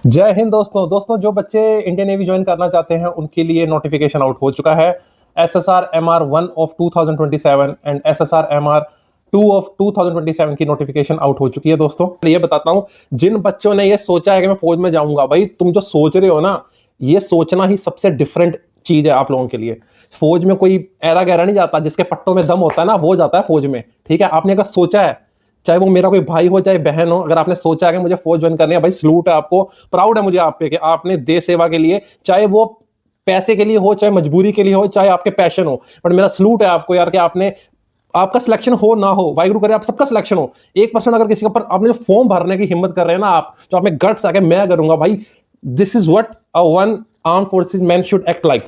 जय हिंद दोस्तों जो बच्चे इंडियन नेवी ज्वाइन करना चाहते हैं उनके लिए नोटिफिकेशन आउट हो चुका है। SSR MR1 of 2027 and SSR MR2 of 2027 की नोटिफिकेशन आउट हो चुकी है। दोस्तों ये बताता हूं, जिन बच्चों ने ये सोचा है कि मैं फौज में जाऊंगा, भाई तुम जो सोच रहे हो ना, ये सोचना ही सबसे डिफरेंट चीज है आप लोगों के लिए। फौज में कोई ऐरा गहरा नहीं जाता, जिसके पट्टों में दम होता है ना वो जाता है फौज में। ठीक है, आपने अगर सोचा है, चाहे वो मेरा कोई भाई हो चाहे बहन हो, अगर आपने सोचा है कि मुझे फौज ज्वाइन करनी है, भाई सलूट है आपको, प्राउड है मुझे आप पे कि आपने देश सेवा के लिए, चाहे वो पैसे के लिए हो, चाहे मजबूरी के लिए हो, चाहे आपके पैशन हो, बट मेरा सलूट है आपको यार कि आपने, आपका सिलेक्शन हो ना हो, वाहिगुरु करे आप सबका सिलेक्शन हो। 1% अगर किसी के ऊपर आपने जो फॉर्म भरने की हिम्मत कर रहे हैं ना, आप जो आप में गट्स आके मैं करूंगा, भाई this is what a one arm forces man should act like.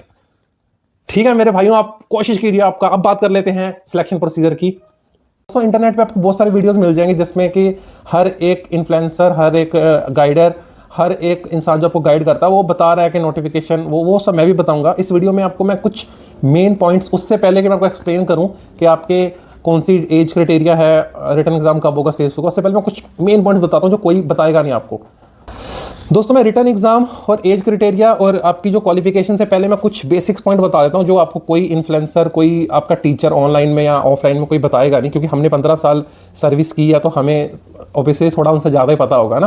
ठीक है मेरे भाइयों, आप कोशिश कीजिए आपका। अब बात कर लेते हैं सिलेक्शन प्रोसीजर की। दोस्तों इंटरनेट पे आपको बहुत सारी वीडियोस मिल जाएंगी जिसमें कि हर एक इन्फ्लुएंसर, हर एक गाइडर, हर एक इंसान जो आपको गाइड करता है वो बता रहा है कि नोटिफिकेशन वो सब मैं भी बताऊंगा इस वीडियो में। आपको मैं कुछ मेन पॉइंट्स, उससे पहले कि मैं आपको एक्सप्लेन करूं कि आपके कौन सी एज क्राइटेरिया है, रिटन एग्जाम कब होगा, स्टेज 2 का, उससे पहले मैं कुछ मेन पॉइंट्स बताता हूँ जो कोई बताएगा नहीं आपको। दोस्तों मैं रिटर्न एग्जाम और एज क्राइटेरिया और आपकी जो क्वालिफिकेशन से पहले मैं कुछ बेसिक पॉइंट बता देता हूं जो आपको कोई इन्फ्लुएंसर, कोई आपका टीचर ऑनलाइन में या ऑफलाइन में कोई बताएगा नहीं, क्योंकि हमने 15 साल सर्विस की है तो हमें ऑब्वियसली थोड़ा उनसे ज़्यादा ही पता होगा ना।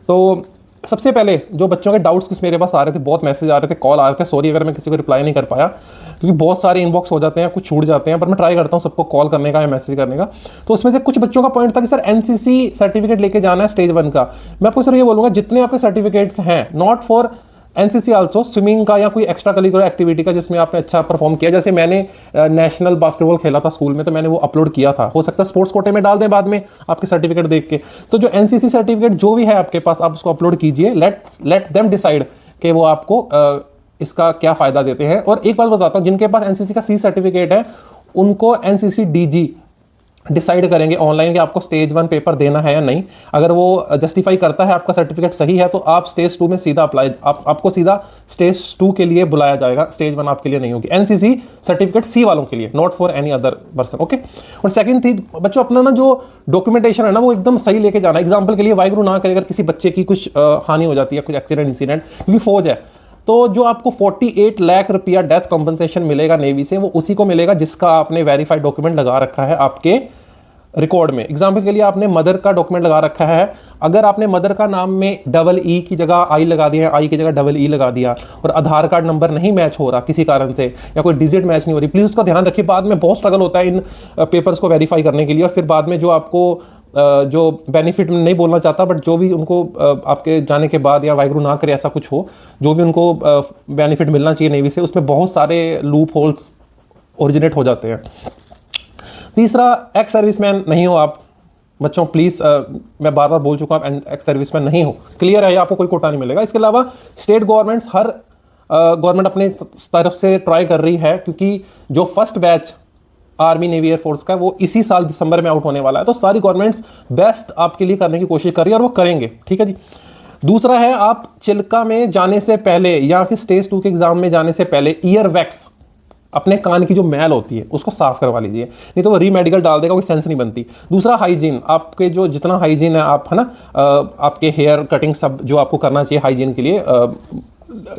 तो सबसे पहले जो बच्चों के डाउट्स कुछ मेरे पास आ रहे थे, बहुत मैसेज आ रहे थे, कॉल आ रहे थे, सॉरी अगर मैं किसी को रिप्लाई नहीं कर पाया, क्योंकि बहुत सारे इनबॉक्स हो जाते हैं, कुछ छूट जाते हैं, पर मैं ट्राई करता हूँ सबको कॉल करने का या मैसेज करने का। तो उसमें से कुछ बच्चों का पॉइंट था कि सर एनसीसी सर्टिफिकेट लेके जाना है स्टेज 1 का। मैं आपको सर ये बोलूँगा, जितने आपके सर्टिफिकेट्स हैं, not for NCC also, swimming का या कोई एक्स्ट्रा करिकुलर एक्टिविटी का जिसमें आपने अच्छा परफॉर्म किया, जैसे मैंने नेशनल बास्केटबॉल खेला था स्कूल में तो मैंने वो अपलोड किया था, हो सकता है स्पोर्ट्स कोटे में डाल दें बाद में आपके सर्टिफिकेट देख के। तो जो एनसीसी सर्टिफिकेट जो भी है आपके पास, आप उसको अपलोड कीजिए, लेट देम डिसाइड कि वो आपको इसका क्या फायदा देते हैं। और एक बात बताता हूँ, जिनके पास एनसीसी का सी सर्टिफिकेट है उनको एनसीसी डीजी डिसाइड करेंगे ऑनलाइन कि आपको स्टेज 1 पेपर देना है या नहीं। अगर वो जस्टिफाई करता है आपका सर्टिफिकेट सही है तो आप स्टेज 2 में सीधा अप्लाई, आपको सीधा स्टेज 2 के लिए बुलाया जाएगा, स्टेज 1 आपके लिए नहीं होगी। एनसीसी सर्टिफिकेट सी वालों के लिए, not for any other person. Okay. और सेकंड थी बच्चों, अपना ना जो डॉक्यूमेंटेशन है ना वो एकदम सही लेके जाना। एग्जाम्पल के लिए वाहिगुरु ना करे अगर किसी बच्चे की कुछ हानि हो जाती है, कुछ एक्सीडेंट इंसिडेंट, क्योंकि फौज है, तो जो आपको 48 लाख रुपया डेथ कॉम्पनसेशन मिलेगा नेवी से, वो उसी को मिलेगा जिसका आपने वेरीफाइड डॉक्यूमेंट लगा रखा है आपके रिकॉर्ड में। एग्जाम्पल के लिए आपने मदर का डॉक्यूमेंट लगा रखा है, अगर आपने मदर का नाम में डबल ई की जगह आई लगा दिया है, आई की जगह डबल ई लगा दिया, और आधार कार्ड नंबर नहीं मैच हो रहा किसी कारण से, या कोई डिजिट मैच नहीं हो रही, प्लीज़ उसका ध्यान रखिए। बाद में बहुत स्ट्रगल होता है इन पेपर्स को वेरीफाई करने के लिए, और फिर बाद में जो आपको जो बेनिफिट नहीं बोलना चाहता, बट जो भी उनको आपके जाने के बाद, या वाहिगुरु ना करे ऐसा कुछ हो, जो भी उनको बेनिफिट मिलना चाहिए नेवी से, उसमें बहुत सारे लूप होल्स ओरिजिनेट हो जाते हैं। तीसरा, एक्स सर्विसमैन नहीं हो आप बच्चों, प्लीज़, मैं बार बार बोल चुका हूँ, आप एक्स सर्विसमैन नहीं हो, क्लियर है, आपको कोई कोटा नहीं मिलेगा। इसके अलावा स्टेट गवर्नमेंट्स, हर गवर्नमेंट अपने तरफ से ट्राई कर रही है, क्योंकि जो first batch army navy air force का वो इसी साल दिसंबर में आउट होने वाला है, तो सारी गवर्नमेंट्स बेस्ट आपके लिए करने की कोशिश कर रही है और वो करेंगे। ठीक है जी। दूसरा है, आप चिल्का में जाने से पहले या फिर स्टेज 2 के एग्जाम में जाने से पहले ईयर वैक्स, अपने कान की जो मैल होती है उसको साफ करवा लीजिए, नहीं तो वो रीमेडिकल डाल देगा, कोई सेंस नहीं बनती। दूसरा, हाइजीन, आपके जो जितना हाइजीन है आप, है ना, आपके हेयर कटिंग सब जो आपको करना चाहिए हाइजीन के लिए,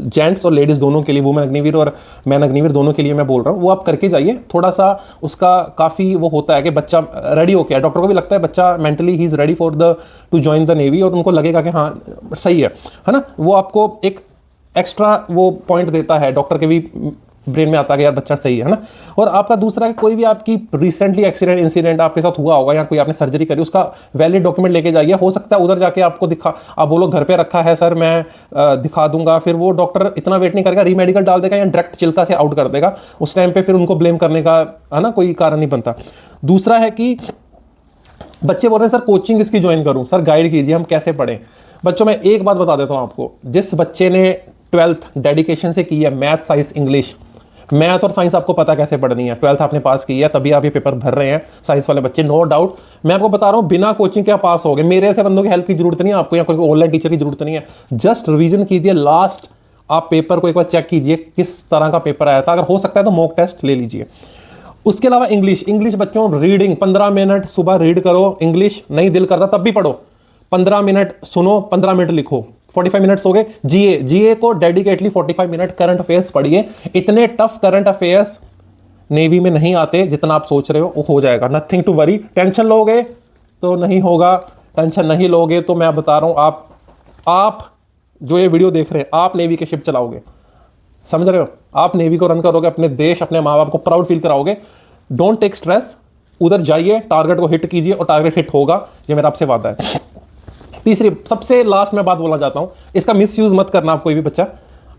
जेंट्स और लेडीज़ दोनों के लिए, वुमेन अग्निवीर और मैन अग्निवीर दोनों के लिए मैं बोल रहा हूँ, वो आप करके जाइए। थोड़ा सा उसका काफ़ी वो होता है कि बच्चा रेडी हो गया, डॉक्टर को भी लगता है बच्चा mentally he is ready for the two join the navy, और उनको लगेगा कि हाँ सही है ना। वो आपको एक एक्स्ट्रा वो पॉइंट देता है, डॉक्टर के भी ब्रेन में आता है कि यार बच्चा सही है ना। और आपका दूसरा, कोई भी आपकी रिसेंटली एक्सीडेंट इंसिडेंट आपके साथ हुआ होगा या कोई आपने सर्जरी करी, उसका वैलिड डॉक्यूमेंट लेके जाइए। हो सकता है उधर जाके आपको दिखा, आप बोलो घर पे रखा है सर मैं दिखा दूंगा, फिर वो डॉक्टर इतना वेट नहीं करेगा, रीमेडिकल डाल देगा या डायरेक्ट चिल्का से आउट कर देगा, उस टाइम पे फिर उनको ब्लेम करने का, है ना, कोई कारण नहीं बनता। दूसरा है कि बच्चे बोल रहे हैं सर कोचिंग इसकी ज्वाइन करूं, सर गाइड कीजिए हम कैसे पढ़ें। बच्चों मैं एक बात बता देता हूं आपको, जिस बच्चे ने 12th डेडिकेशन से की है, मैथ साइंस इंग्लिश, मैथ और साइंस आपको पता कैसे पढ़नी है, 12th आपने पास की है तभी आप ये पेपर भर रहे हैं, साइंस वाले बच्चे, नो डाउट। मैं आपको बता रहा हूं बिना कोचिंग के आप पास हो गए, मेरे ऐसे बंदों की हेल्प की जरूरत नहीं है आपको, या कोई ऑनलाइन टीचर की जरूरत नहीं है। जस्ट रिवीजन कीजिए, लास्ट आप पेपर को एक बार चेक कीजिए किस तरह का पेपर आया था, अगर हो सकता है तो मॉक टेस्ट ले लीजिए। उसके अलावा इंग्लिश बच्चों, रीडिंग 15 मिनट सुबह रीड करो, इंग्लिश नहीं दिल करता तब भी पढ़ो, 15 मिनट सुनो, 15 मिनट लिखो, 45 मिनट्स हो गए। जीए को डेडिकेटली 45 मिनट करंट अफेयर्स पढ़िए। इतने टफ करंट अफेयर्स नेवी में नहीं आते जितना आप सोच रहे हो, वो हो जाएगा, नथिंग टू वरी। टेंशन लोगे तो नहीं होगा, टेंशन नहीं लोगे तो मैं बता रहा हूं, आप जो ये वीडियो देख रहे हैं, आप नेवी के शिप चलाओगे, समझ रहे हो? आप नेवी को रन करोगे, अपने देश अपने माँ बाप को प्राउड फील कराओगे। डोंट टेक स्ट्रेस, उधर जाइए, टारगेट को हिट कीजिए और टारगेट हिट होगा, ये मेरा आपसे वादा है। तीसरी सबसे लास्ट में बात बोलना चाहता हूं, इसका मिसयूज मत करना आप कोई भी बच्चा।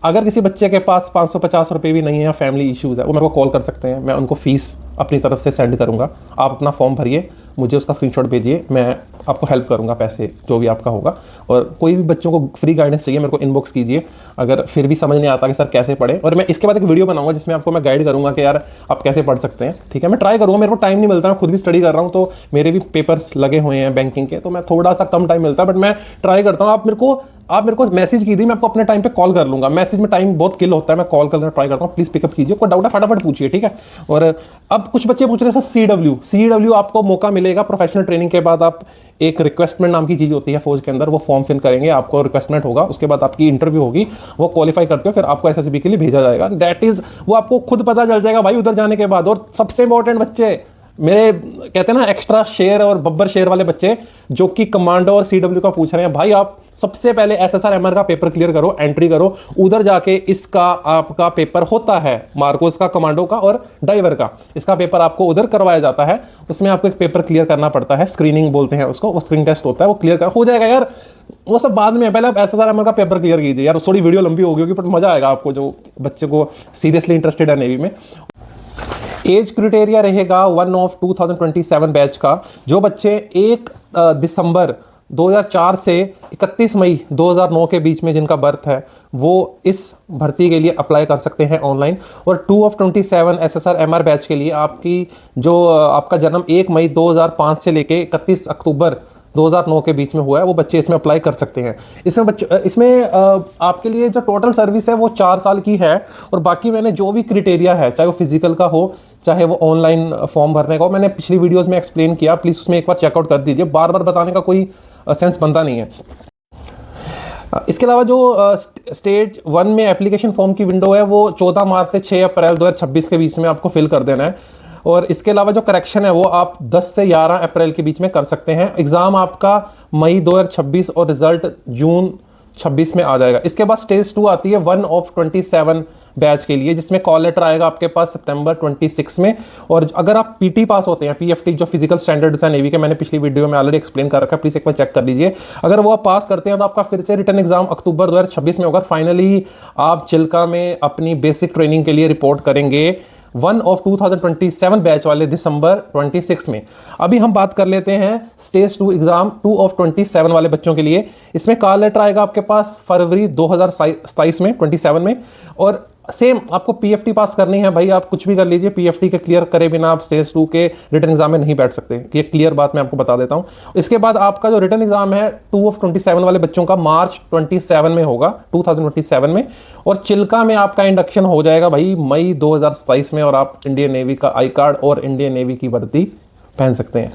अगर किसी बच्चे के पास 550 रुपये भी नहीं है, फैमिली इश्यूज है, वो मेरे को कॉल कर सकते हैं, मैं उनको फीस अपनी तरफ से सेंड करूंगा। आप अपना फॉर्म भरिए, मुझे उसका स्क्रीनशॉट भेजिए, मैं आपको हेल्प करूंगा, पैसे जो भी आपका होगा। और कोई भी बच्चों को फ्री गाइडेंस चाहिए, मेरे को इनबॉक्स कीजिए। अगर फिर भी समझ नहीं आता कि सर कैसे पढ़ें, और मैं इसके बाद एक वीडियो बनाऊंगा जिसमें आपको मैं गाइड करूंगा कि यार आप कैसे पढ़ सकते हैं, ठीक है? मैं ट्राई करूंगा, मेरे को टाइम नहीं मिलता, मैं खुद भी स्टडी कर रहा हूँ, तो मेरे भी पेपर्स लगे हुए हैं बैंकिंग के, तो मैं थोड़ा सा कम टाइम मिलता है, बट मैं ट्राई करता हूँ। आप मेरे को मैसेज कीजिए, मैं आपको अपने टाइम पे कॉल कर लूंगा। मैसेज में टाइम बहुत किल होता है, मैं कॉल करना ट्राई करता हूँ, प्लीज पिकअप कीजिए। कोई डाउट है फटाफट पूछिए, ठीक है? और अब कुछ बच्चे पूछ रहे हैं सर सीडब्ल्यू आपको मौका मिलेगा प्रोफेशनल ट्रेनिंग के बाद। आप एक रिक्वेस्टमेंट नाम की चीज होती है फौज के अंदर, वो फॉर्म फिल करेंगे, आपको रिक्वेस्टमेंट होगा, उसके बाद आपकी इंटरव्यू होगी, वो क्वालिफाई करते हो, फिर आपको एसएसबी के लिए भेजा जाएगा। दैट इज, वो आपको खुद पता चल जाएगा भाई उधर जाने के बाद। और सबसे इंपॉर्टेंट बच्चे मेरे कहते हैं ना एक्स्ट्रा शेर और बब्बर शेर वाले बच्चे जो कि कमांडो और सीडब्ल्यू का पूछ रहे हैं, भाई आप सबसे पहले एसएसआर-एमआर का पेपर क्लियर करो, एंट्री करो, उधर जाके इसका आपका पेपर होता है, मार्कोस का, कमांडो का और डाइवर का, इसका पेपर आपको उधर करवाया जाता है। उसमें आपको एक पेपर क्लियर करना पड़ता है, स्क्रीनिंग बोलते हैं उसको, वो स्क्रीन टेस्ट होता है, वो क्लियर हो जाएगा यार, वो सब बाद में। पहले आप एसएसआर-एमआर का पेपर क्लियर कीजिए यार। थोड़ी वीडियो लंबी होगी बट मजा आएगा आपको, जो बच्चे को सीरियसली इंटरेस्टेड है नेवी में। एज क्राइटेरिया रहेगा 1 ऑफ 2027 बैच का। जो बच्चे 1 दिसंबर 2004 से 31 मई 2009 के बीच में जिनका बर्थ है, वो इस भर्ती के लिए अप्लाई कर सकते हैं ऑनलाइन। और 2 ऑफ 27 एसएसआर-एमआर बैच के लिए आपका जन्म 1 मई 2005 से लेके 31 अक्टूबर 2009 के बीच में हुआ है, वो बच्चे इसमें अप्लाई कर सकते हैं। इसमें आपके लिए जो टोटल सर्विस है वो 4 साल की है। और बाकी मैंने जो भी क्राइटेरिया है, चाहे वो फिजिकल का हो, चाहे वो ऑनलाइन फॉर्म भरने का हो, मैंने पिछली वीडियोस में एक्सप्लेन किया, प्लीज़ उसमें एक बार चेकआउट कर दीजिए, बार बार बताने का कोई सेंस बनता नहीं है। इसके अलावा जो स्टेज 1 में एप्लीकेशन फॉर्म की विंडो है, वो 14 मार्च से 6 अप्रैल 2026 के बीच में आपको फिल कर देना है। और इसके अलावा जो करेक्शन है वो आप 10 से 11 अप्रैल के बीच में कर सकते हैं। एग्ज़ाम आपका मई 2026 और रिजल्ट जून 26 में आ जाएगा। इसके बाद स्टेज 2 आती है 1 ऑफ 27 बैच के लिए, जिसमें कॉल लेटर आएगा आपके पास सितंबर 26 में। और अगर आप पीटी पास होते हैं, पीएफटी जो फिजिकल स्टैंडर्ड्स है नेवी के, मैंने पिछली वीडियो में ऑलरेडी एक्सप्लेन कर रखा है, प्लीज़ एक बार चेक कर लीजिए। अगर वो आप पास करते हैं तो आपका फिर से रिटर्न एग्जाम अक्टूबर 2026 में होगा। फाइनली आप चिल्का में अपनी बेसिक ट्रेनिंग के लिए रिपोर्ट करेंगे 1 ऑफ 2027 बैच वाले दिसंबर 26 में। अभी हम बात कर लेते हैं स्टेज 2 एग्जाम 2 ऑफ 27 वाले बच्चों के लिए। इसमें कॉल लेटर आएगा आपके पास फरवरी 2027 में, 27 में। और सेम आपको पीएफटी पास करनी है भाई, आप कुछ भी कर लीजिए, पीएफटी के क्लियर करे बिना आप स्टेज 2 के रिटर्न एग्जाम में नहीं बैठ सकते, ये क्लियर बात मैं आपको बता देता हूं। इसके बाद आपका जो रिटर्न एग्जाम है 2 ऑफ 27 वाले बच्चों का मार्च 27 में होगा, 2027 में। और चिल्का में आपका इंडक्शन हो जाएगा भाई मई 2027 में, और आप इंडियन नेवी का आई कार्ड और इंडियन नेवी की वर्दी पहन सकते हैं।